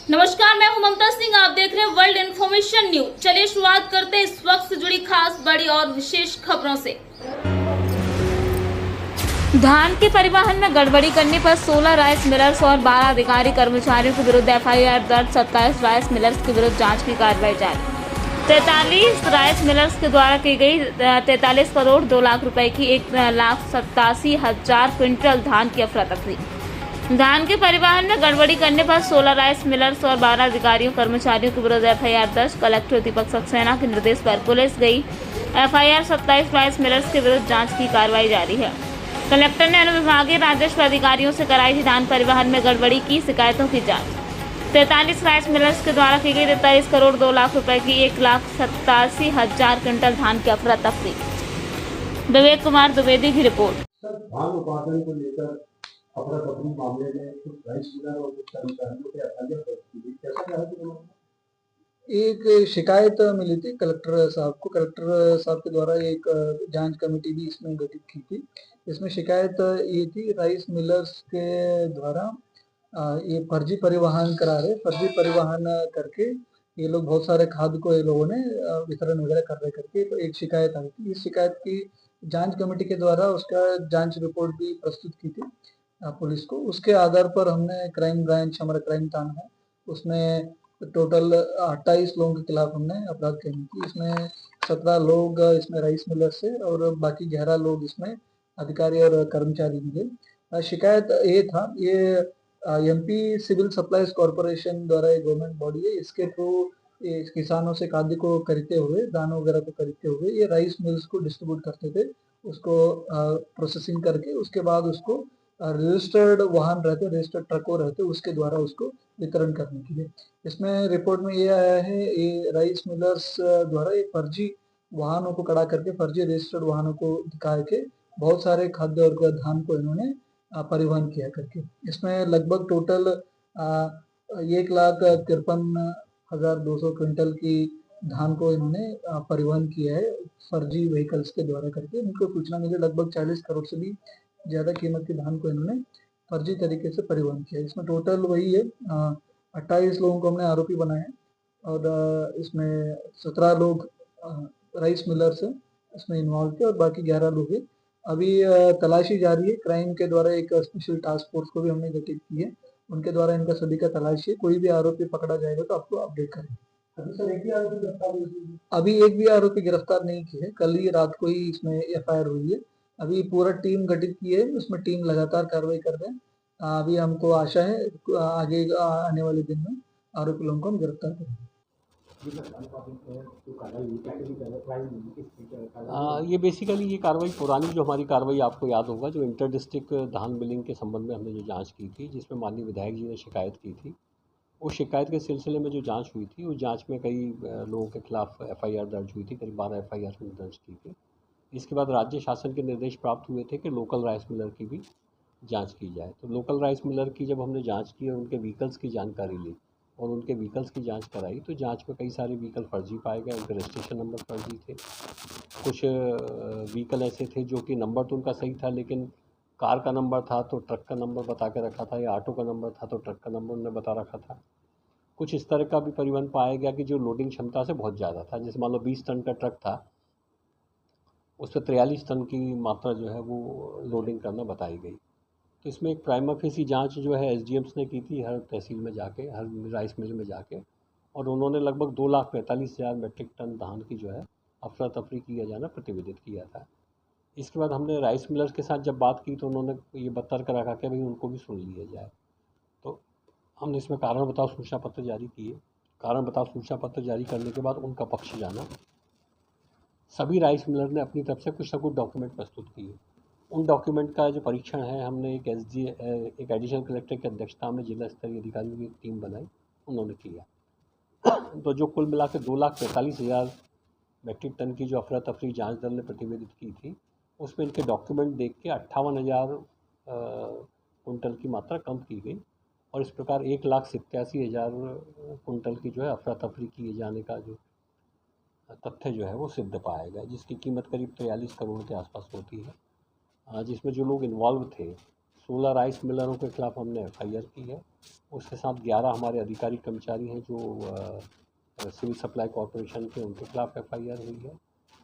नमस्कार, मैं हूं ममता सिंह। आप देख रहे हैं वर्ल्ड इन्फॉर्मेशन न्यूज। चलिए शुरुआत करते हैं इस वक्त से जुड़ी खास, बड़ी और विशेष खबरों से। धान के परिवहन में गड़बड़ी करने पर 16 राइस मिलर्स और 12 अधिकारी कर्मचारियों के विरुद्ध एफआईआर दर्ज। 27 राइस मिलर्स के विरुद्ध जांच की कार्रवाई जारी। 43 राइस मिलर्स के द्वारा की गई 43 करोड़ 2 लाख रुपए की 1,87,000 क्विंटल धान की अफरा तफरी। धान के परिवहन में गड़बड़ी करने पर 16 राइस मिलर्स और 12 अधिकारियों कर्मचारियों के विरुद्ध एफआईआर दर्ज। कलेक्टर दीपक सक्सेना के निर्देश पर पुलिस गई एफआईआर। 27 राइस मिलर्स के विरुद्ध जांच की कार्रवाई जारी है। कलेक्टर ने अनुविभागीय राजस्व अधिकारियों से कराई थी धान परिवहन में गड़बड़ी की शिकायतों की जाँच। 43 राइस मिलर्स के द्वारा की गई 43 करोड़ 2 लाख रुपए की 1,87,000 क्विंटल धान की अफरा तफरी। विवेक कुमार द्विवेदी की रिपोर्ट। धान उत्पादन को लेकर अफरा तफरी मामले में कुछ राइस मिलर और कुछ कर्मचारियों के एफआईआर दर्ज की गई। कैसा क्या है कि एक शिकायत मिली थी कलेक्टर साहब को। कलेक्टर साहब के द्वारा एक जांच कमेटी भी इसमें गठित की थी। इसमें शिकायत ये थी राइस मिलर्स के द्वारा ये फर्जी परिवहन करा रहे, फर्जी परिवहन करके ये लोग बहुत सारे खाद को ये लोगों ने वितरण वगैरह कर रहे करके तो एक शिकायत आई थी। इस शिकायत की जांच कमेटी के द्वारा उसका जांच रिपोर्ट भी प्रस्तुत की थी पुलिस को। उसके आधार पर हमने क्राइम ब्रांच, हमारा क्राइम थाना है, उसमें टोटल 28 लोगों के खिलाफ हमने अपराध करनी की। इसमें 17 लोग इसमें राइस मिलर से और बाकी 11 लोग इसमें अधिकारी और कर्मचारी मिले। शिकायत ये था, ये एमपी सिविल सप्लाईज कॉरपोरेशन द्वारा एक गवर्नमेंट बॉडी है, इसके थ्रू किसानों से खाद्य को खरीदते हुए, दानों वगैरह को खरीदते हुए ये राइस मिल्स को डिस्ट्रीब्यूट करते थे। उसको प्रोसेसिंग करके उसके बाद उसको रजिस्टर्ड वाहन रहते, रजिस्टर्ड ट्रकों रहते, उसके द्वारा उसको वितरण करने के लिए। इसमें रिपोर्ट में ये आया है, ये राइस मिलर्स द्वारा ये फर्जी वाहनों को खड़ा करके, फर्जी रजिस्टर्ड वाहनों को दिखा के बहुत सारे खाद्य और धान को इन्होंने परिवहन किया करके। इसमें लगभग टोटल 1,53,200 क्विंटल की धान को इन्होंने परिवहन किया है फर्जी व्हीकल्स के द्वारा करके। उनको सूचना मिली लगभग 40 करोड़ से भी ज़्यादा कीमत के धान को इन्होंने फर्जी तरीके से परिवहन किया। इसमें टोटल वही है 28 लोगों को हमने आरोपी बनाया और इसमें 17 लोग राइस मिलर्स है इसमें इन्वॉल्व थे और बाकी 11 लोग हैं। अभी तलाशी जारी है। क्राइम के द्वारा एक स्पेशल टास्क फोर्स को भी हमने गठित की है, उनके द्वारा इनका सभी का तलाशी है। कोई भी आरोपी पकड़ा जाएगा तो आपको अपडेट करेंगे। अभी सर एक ही आरोपी गिरफ्तार हुए थे? अभी एक भी आरोपी गिरफ्तार नहीं किए, कल ही रात को ही इसमें एफआईआर हुई है। अभी पूरा टीम गठित की है, उसमें टीम लगातार कार्रवाई कर रहे हैं। अभी हमको आशा है आगे आने वाले दिन में आरोपी लोगों को हम गिरफ्तार करेंगे। ये बेसिकली ये कार्रवाई पुरानी जो हमारी कार्रवाई आपको याद होगा, जो इंटर डिस्ट्रिक्ट धान मिलिंग के संबंध में हमने जो जांच की थी, जिसमें माननीय विधायक जी ने शिकायत की थी, उस शिकायत के सिलसिले में जो जांच हुई थी, उस जांच में कई लोगों के खिलाफ एफआईआर दर्ज हुई थी, करीब 12 एफआईआर दर्ज की थी। इसके बाद राज्य शासन के निर्देश प्राप्त हुए थे कि लोकल राइस मिलर की भी जाँच की जाए। तो लोकल राइस मिलर की जब हमने जाँच की और उनके व्हीकल्स की जानकारी ली और उनके व्हीकल्स की जांच कराई, तो जांच में कई सारे व्हीकल फर्जी पाए गए, उनके रजिस्ट्रेशन नंबर फर्जी थे। कुछ व्हीकल ऐसे थे जो कि नंबर तो उनका सही था, लेकिन कार का नंबर था तो ट्रक का नंबर बता के रखा था, या ऑटो का नंबर था तो ट्रक का नंबर उन्होंने बता रखा था। कुछ इस तरह का भी परिवहन पाया गया कि जो लोडिंग क्षमता से बहुत ज़्यादा था। जैसे मान लो 20 टन का ट्रक था, उस पर 43 टन की मात्रा जो है वो लोडिंग करना बताई गई। तो इसमें एक प्राइमा फेसी जांच जो है एसडीएम्स ने की थी हर तहसील में जाके, हर राइस मिल में जाके, और उन्होंने लगभग 2,45,000 मेट्रिक टन धान की जो है अफरा तफरी किया जाना प्रतिवेदित किया था। इसके बाद हमने राइस मिलर्स के साथ जब बात की तो उन्होंने ये बतर्क रखा कि भाई उनको भी सुन लिया जाए। तो हमने इसमें कारण बताओ सूचना पत्र जारी किए। कारण बताओ सूचना पत्र जारी करने के बाद उनका पक्ष जाना। सभी राइस मिलर ने अपनी तरफ से कुछ ना कुछ डॉक्यूमेंट प्रस्तुत किए। उन डॉक्यूमेंट का जो परीक्षण है, हमने एक एडिशनल कलेक्टर की अध्यक्षता में जिला स्तरीय अधिकारियों की टीम बनाई, उन्होंने किया। तो जो कुल मिला के 2,45,000 मेट्रिक टन की जो अफरा तफरी जाँच दल ने प्रतिवेदित की थी, उसमें इनके डॉक्यूमेंट देख के 58,000 कुंटल की मात्रा कम की गई और इस प्रकार 1,87,000 कुंटल की जो है अफरा तफरी किए जाने का जो तथ्य जो है वो सिद्ध पाया गया, जिसकी कीमत करीब 43 करोड़ के आसपास होती है। जिसमें जो लोग इन्वॉल्व थे 16 राइस मिलरों के खिलाफ हमने FIR की है। उसके साथ 11 हमारे अधिकारी कर्मचारी हैं जो सिविल सप्लाई कॉरपोरेशन के, उनके खिलाफ FIR हुई है।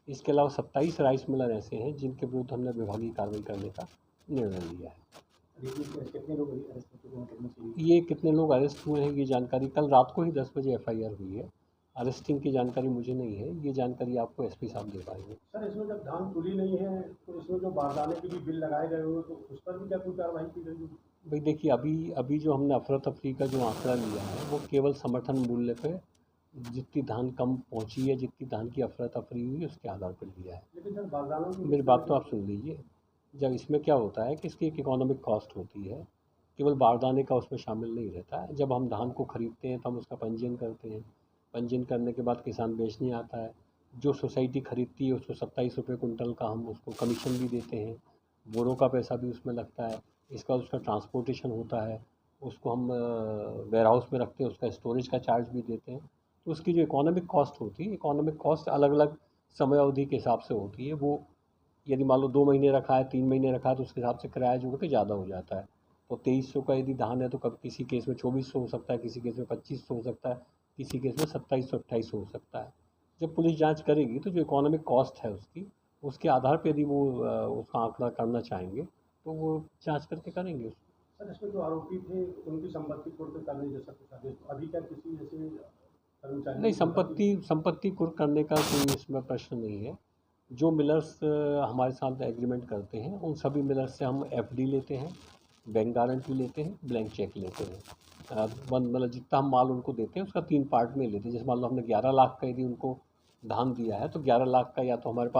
इसके अलावा 27 राइस मिलर ऐसे हैं जिनके विरुद्ध हमने विभागीय कार्रवाई करने का निर्णय लिया है। कितने लोग अरेस्ट हो चुके हैं, कितने चाहिए? ये कितने लोग अरेस्ट हुए हैं ये जानकारी कल रात को ही 10 बजे FIR हुई है। अरेस्टिंग की जानकारी मुझे नहीं है, ये जानकारी आपको SP साहब दे पाएंगे। सर, इसमें जब धान तुली नहीं है तो इसमें जो बारदाने के भी बिल लगाए गए हुए तो उस पर भी क्या कोई कार्रवाई की गई? भाई देखिए, अभी जो हमने अफरा तफरी का जो आंकड़ा लिया है वो केवल समर्थन मूल्य पे जितनी धान कम पहुंची है, जितनी धान की अफरा तफरी हुई है उसके आधार पर लिया है। लेकिन सर बारदानों की मेरी बात तो आप सुन लीजिए। जब इसमें क्या होता है कि इसकी एक इकोनॉमिक कॉस्ट होती है, केवल बारदाने का उसमें शामिल नहीं रहता है। जब हम धान को ख़रीदते हैं तो हम उसका पंजीयन करते हैं, पंजीयन करने के बाद किसान बेचने आता है, जो सोसाइटी खरीदती है उसको 27 रुपये कुंटल का हम उसको कमीशन भी देते हैं, बोरों का पैसा भी उसमें लगता है। इसका उसका ट्रांसपोर्टेशन होता है, उसको हम वेयर हाउस में रखते हैं, उसका स्टोरेज का चार्ज भी देते हैं। तो उसकी जो इकोनॉमिक कॉस्ट होती है, इकोनॉमिक कॉस्ट अलग अलग समय अवधि के हिसाब से होती है। वो यदि मान लो 2 महीने रखा है, 3 महीने रखा है तो उसके हिसाब से किराया जो है कि ज़्यादा हो जाता है। तो 2300 का यदि धान है तो कब किसी केस में 2400 हो सकता है, किसी केस में 2500 हो सकता है, किसी केस में 2700-2800 हो सकता है। जब पुलिस जांच करेगी तो जो इकोनॉमिक कॉस्ट है उसकी, उसके आधार पर यदि वो उसका आंकड़ा करना चाहेंगे तो वो जांच करके करेंगे उसको। सर, इसमें जो आरोपी थे उनकी संपत्ति कुर्क करने जैसा कुछ आदेश अभी क्या किसी ऐसे कर्मचारी? नहीं, संपत्ति कुर्क करने का कोई इसमें प्रश्न नहीं है। जो मिलर्स हमारे साथ एग्रीमेंट करते हैं उन सभी मिलर्स से हम FD लेते हैं, बैंक गारंटी लेते हैं, ब्लैंक चेक लेते हैं। मतलब जितना हम माल उनको देते हैं उसका 3 पार्ट में लेते हैं। जैसे मान लो हमने 11 लाख का यदि उनको धान दिया है तो 11 लाख का या तो हमारे पास